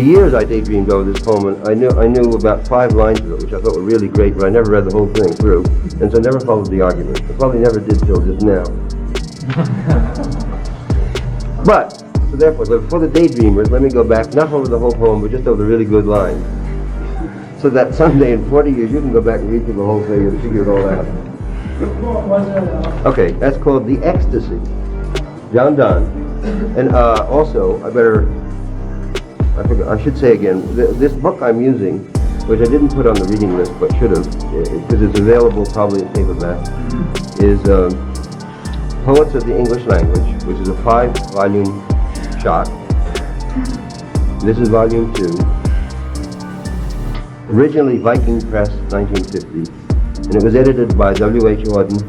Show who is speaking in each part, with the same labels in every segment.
Speaker 1: years I daydreamed over this poem, and I knew about 5 lines of it, which I thought were really great, but I never read the whole thing through, and so I never followed the argument. I probably never did till just now. But, so therefore, for the daydreamers, let me go back, not over the whole poem, but just over the really good lines. So that someday in 40 years you can go back and read through the whole thing and figure it all out. Okay, that's called The Ecstasy. John Donne. And also, I should say again, this book I'm using, which I didn't put on the reading list but should have, because it's available probably in paperback, is Poets of the English Language, which is a 5-volume shot. This is volume 2. Originally Viking Press, 1950, and it was edited by W.H. Auden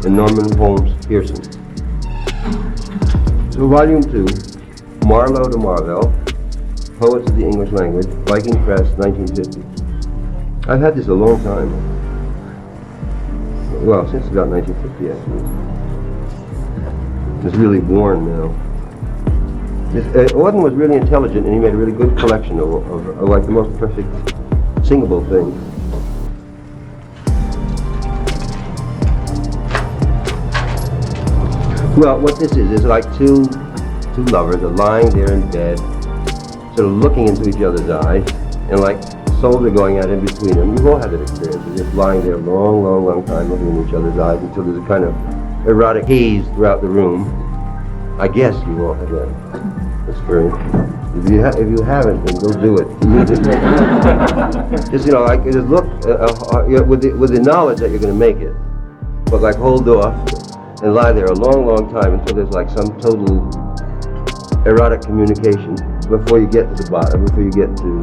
Speaker 1: and Norman Holmes Pearson. So volume 2, Marlowe to Marvell, Poets of the English Language, Viking Press, 1950. I've had this a long time. Well, since about 1950, actually. It's really worn now. Auden was really intelligent, and he made a really good collection of like the most perfect singable things. Well, what this is like two lovers are lying there in bed, sort of looking into each other's eyes, and like souls are going out in between them. You've all had that experience. You're just lying there a long time looking in each other's eyes until there's a kind of erotic haze throughout the room. I guess you all had that experience. If you haven't, then go do it. Just like just look with the knowledge that you're going to make it, but like hold off and lie there a long time until there's like some total erotic communication before you get to the bottom, before you get to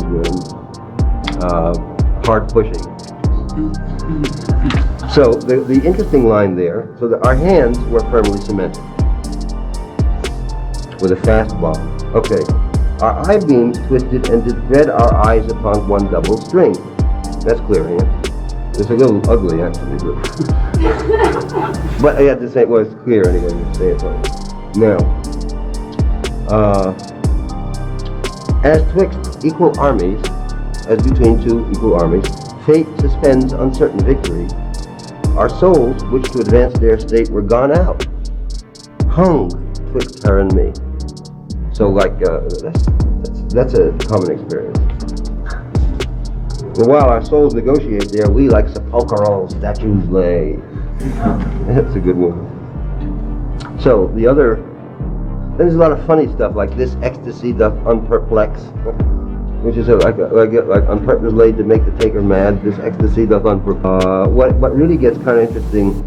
Speaker 1: hard pushing. So the interesting line there, so that our hands were firmly cemented with a fast bond. Okay, our eye beams twisted and did thread our eyes upon one double string. That's clear, yeah? It's a little ugly, actually, but I have to say, well, it's clear anyway, you say it right. Now, as twixt equal armies, as between 2 equal armies, fate suspends uncertain victory. Our souls, which to advance their state were gone out, hung twixt her and me. So like, that's a common experience. And while our souls negotiate there, we like sepulchral statues lay. That's a good one. So there's a lot of funny stuff like this ecstasy doth unperplex, which is like on purpose laid to make the taker mad. This ecstasy doth unperplex. What really gets kind of interesting,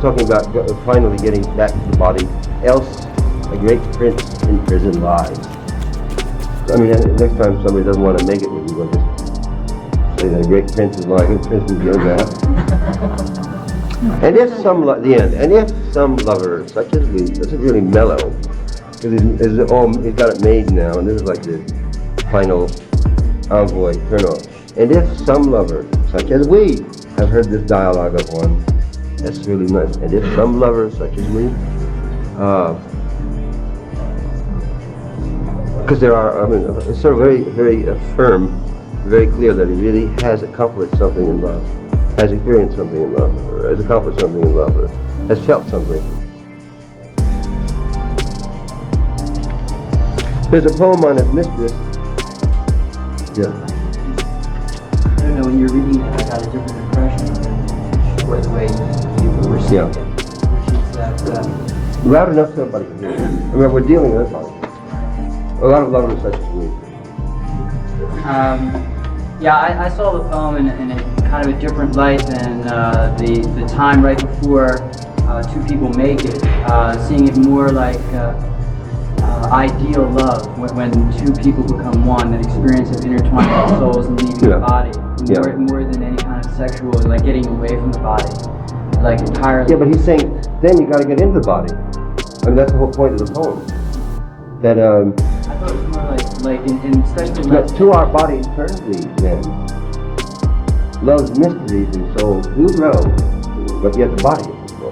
Speaker 1: talking about finally getting back to the body, else a great prince in prison lies. I mean, next time somebody doesn't want to make it with you, we'll just say that a great prince is lying in prison goes out. And if some lover, such as we, this is really mellow, because he's got it made now, and this is like the final envoy turn off. And if some lover, such as we, have heard this dialogue of one, that's really nice. And if some lover, such as we, because there are, it's sort of very firm, very clear that he really has accomplished something in love, has experienced something in love, or has accomplished something in love, or has felt something. There's a poem on his mistress. Yeah.
Speaker 2: I don't know, when you're reading it, I got a different impression of it, or the way you were saying it, which is that...
Speaker 1: Loud enough so everybody can hear it. I mean, we're dealing with it. A lot of lovers such as we.
Speaker 2: Yeah, I saw the poem in a kind of a different light than the time right before 2 people make it, seeing it more like ideal love, when 2 people become one, that experience of intertwining their souls and leaving the body, more than any kind of sexual, like getting away from the body, like entirely.
Speaker 1: Yeah, but he's saying, then you got to get into the body. I mean, that's the whole point of the poem. That
Speaker 2: I thought it was more like in especially
Speaker 1: to our bodies turn thee then. Love's mysteries and souls do grow, but yet the body is the soul.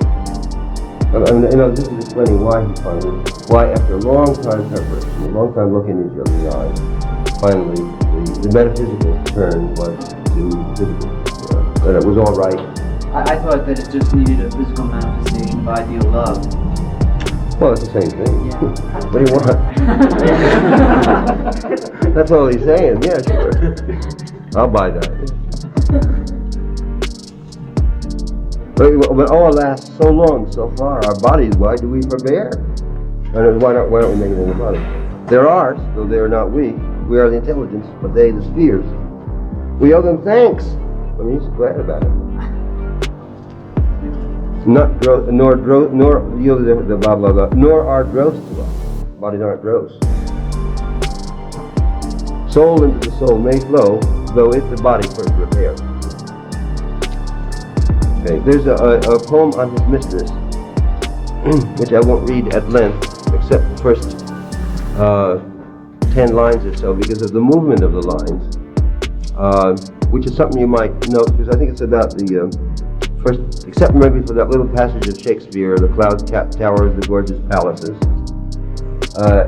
Speaker 1: This is explaining why he why after a long time preparation, a long time looking into each other's eyes, finally the metaphysical turn was to physical. That it was all right.
Speaker 2: I thought that it just needed a physical manifestation of ideal love.
Speaker 1: Well, it's the same thing.
Speaker 2: Yeah.
Speaker 1: What do you want? That's all he's saying. Yeah, sure. I'll buy that. But all lasts so long, so far. Our bodies, why do we forbear? And why don't we make it in the body? They're ours, though they are not we. We are the intelligence, but they the spheres. We owe them thanks. I mean, he's glad about it. Not gross, nor yield the blah blah blah, nor are gross to us. Bodies aren't gross. Soul into the soul may flow, though it's the body first repair. Okay, there's a poem on his mistress, which I won't read at length, except the first 10 lines or so, because of the movement of the lines, which is something you might note, because I think it's about the first, except maybe for that little passage of Shakespeare, the cloud-capped towers, the gorgeous palaces.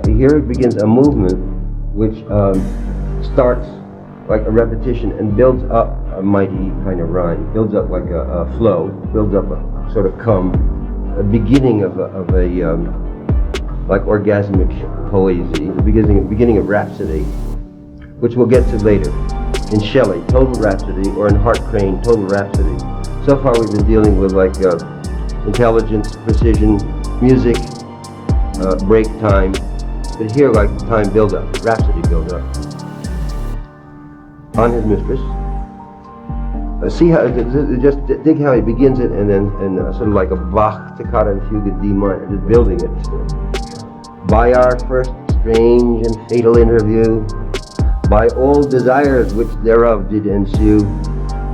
Speaker 1: Here it begins a movement which starts like a repetition and builds up a mighty kind of rhyme, builds up like a flow, builds up a sort of a beginning of a like orgasmic poesy, the beginning of rhapsody, which we'll get to later. In Shelley, total rhapsody, or in Hart Crane, total rhapsody. So far we've been dealing with like intelligence, precision, music, break time, but here like time build up, rhapsody build up. On his mistress. See how, just dig how he begins it, and then sort of like a Bach toccata and fugue in D minor, just building it. By our first strange and fatal interview, by all desires which thereof did ensue,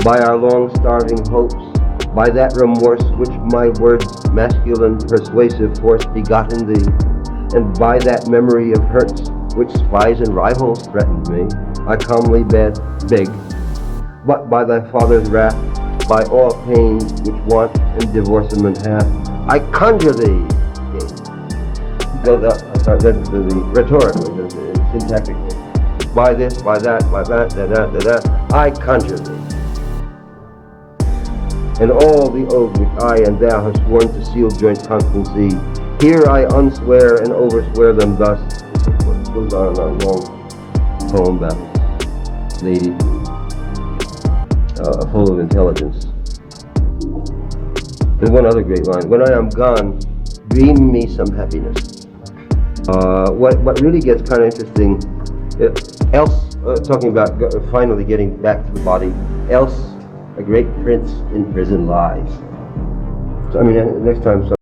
Speaker 1: by our long starving hopes, by that remorse which my words' masculine persuasive force begotten thee, and by that memory of hurts which spies and rivals threatened me, I calmly beg, but by thy father's wrath, by all pains which want and divorcement hath, I conjure thee. The rhetorically, the syntactically. By this, by that, I conjure thee. And all the oaths which I and thou have sworn to seal joint constancy, here I unswear and overswear them thus. It goes on a long poem about this lady, full of intelligence. There's one other great line. When I am gone, dream me some happiness. What really gets kind of interesting, talking about finally getting back to the body, else a great prince in prison lies. So I mean, next time